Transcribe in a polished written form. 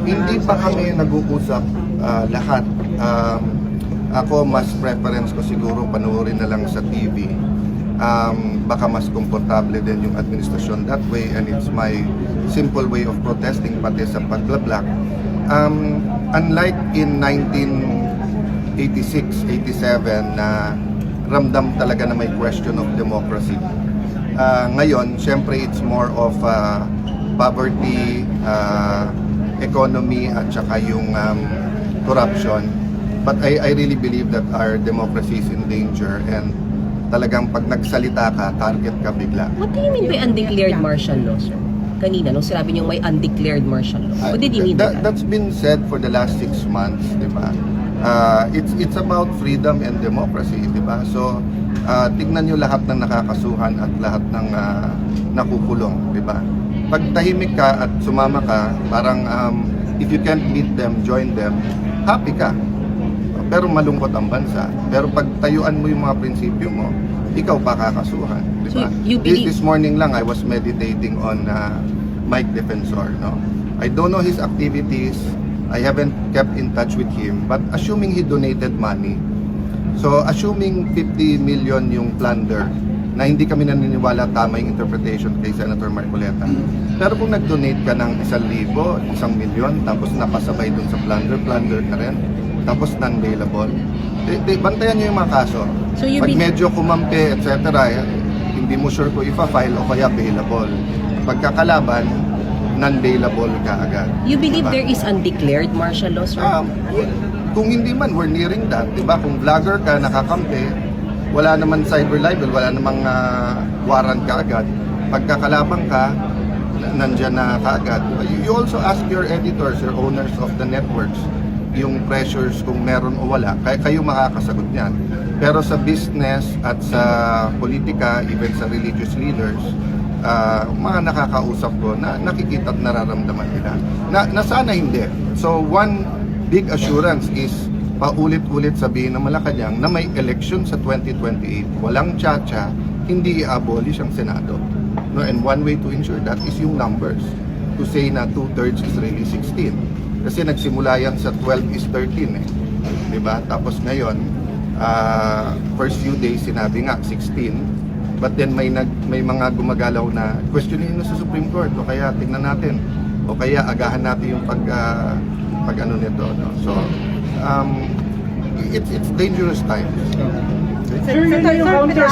Hindi pa kami nag-uusap lahat. Ako mas preference ko siguro panoorin na lang sa TV. Baka mas komportable din yung administrasyon that way, and it's my simple way of protesting pati sa pagblablock. Unlike in 1986, 87 na ramdam talaga na may question of democracy. Ngayon, syempre it's more of poverty, economy at saka yung corruption. But I really believe that our democracy is in danger, and talagang pag nagsalita ka, target ka bigla. What do you mean by undeclared martial law, sir? Kanina, nung sinabi niyo may undeclared martial law. What did you mean by that? That's been said for the last 6 months, di ba? It's about freedom and democracy, di ba? So, tignan nyo lahat ng nakakasuhan at lahat ng nakukulong, di ba? Pag tahimik ka at sumama ka, parang if you can't meet them, join them, happy ka. Pero malungkot ang bansa. Pero pag tayuan mo yung mga prinsipyo mo, ikaw pa kakasuhan, di ba? So, This morning lang, I was meditating on Mike Defensor, no? I don't know his activities. I haven't kept in touch with him, but assuming he donated money, so assuming 50 million yung plunder, na hindi kami naniniwala tama yung interpretation kay Senator Marcoleta. Pero kung nag-donate ka ng 1,000, 1,000,000, tapos napasabay dun sa plunder ka rin, tapos non-bailable, bantayan nyo yung mga kaso. So Pag medyo kumampi, etc., hindi mo sure kung ipa-file o kaya bailable. Pagkakalaban, non-bailable ka agad. You believe diba? there is undeclared martial law, sir? Kung hindi man, we're nearing that, di ba? Kung vlogger ka, nakakampi, wala naman cyber libel, wala namang warrant ka agad. Pagkakalabang ka, nandyan na kaagad. You also ask your editors, your owners of the networks, yung pressures kung meron o wala. Kayo makakasagot niyan. Pero sa business at sa politika, even sa religious leaders, mga nakakausap ko na nakikita at nararamdaman nila na sana hindi. So one big assurance is paulit-ulit sabihin ng Malacanang na may election sa 2028, walang tsa-tsa, hindi i-abolish ang Senado. No, and one way to ensure that is yung numbers. To say na 2/3 is really 16. Kasi nagsimula yan sa 12:13 eh. Diba? Tapos ngayon, first few days sinabi nga 16. But then may mga gumagalaw na questionin na sa Supreme Court, o kaya tingnan natin, o kaya agahan natin yung pag ano nito, no? So it's dangerous times. Sir, yung counter